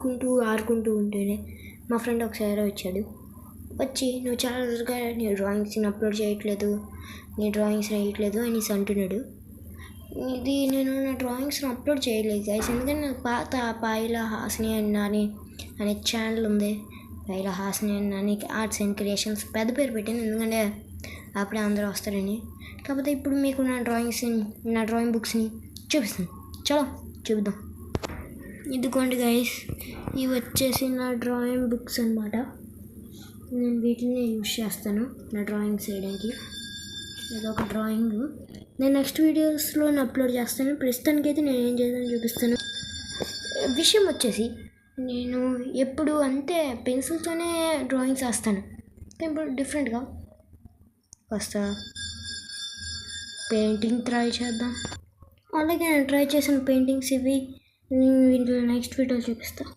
చూసుకుంటూ ఆడుకుంటూ ఉంటేనే మా ఫ్రెండ్ ఒకసారి వచ్చాడు. వచ్చి నువ్వు చాలా రోజుగా నీ డ్రాయింగ్స్ని అప్లోడ్ చేయట్లేదు, నీ డ్రాయింగ్స్ వేయట్లేదు అనేసి అంటున్నాడు. ఇది నేను నా డ్రాయింగ్స్ని అప్లోడ్ చేయలేదు గైస్, ఎందుకంటే నాకు పాత పాయిల హాసిని అనే ఛానల్ ఉంది. పాయిల హాసిని అని ఆర్ట్స్ అండ్ క్రియేషన్స్ పెద్ద పేరు పెట్టాను, ఎందుకంటే అప్పుడే అందరూ వస్తారని. కాకపోతే ఇప్పుడు మీకు నా డ్రాయింగ్ బుక్స్ని చూపిస్తాను. చలో చూద్దాం. ఇదిగోండి గైస్, ఇవి వచ్చేసి నా డ్రాయింగ్ బుక్స్ అన్నమాట. నేను వీటిని యూజ్ చేస్తాను నా డ్రాయింగ్స్ వేయడానికి. ఇదొక డ్రాయింగ్ నేను నెక్స్ట్ వీడియోస్లో అప్లోడ్ చేస్తాను. ప్రస్తుతానికైతే నేను ఏం చేద్దామని చూపిస్తాను. విషయం వచ్చేసి నేను ఎప్పుడు అంతే పెన్సిల్తోనే డ్రాయింగ్స్ వేస్తాను. ఇప్పుడు డిఫరెంట్గా కాస్త పెయింటింగ్ ట్రై చేద్దాం. అలాగే నేను ట్రై చేసిన పెయింటింగ్స్ ఇవి. వీటిలో నెక్స్ట్ వీడియో చూపిస్తాను.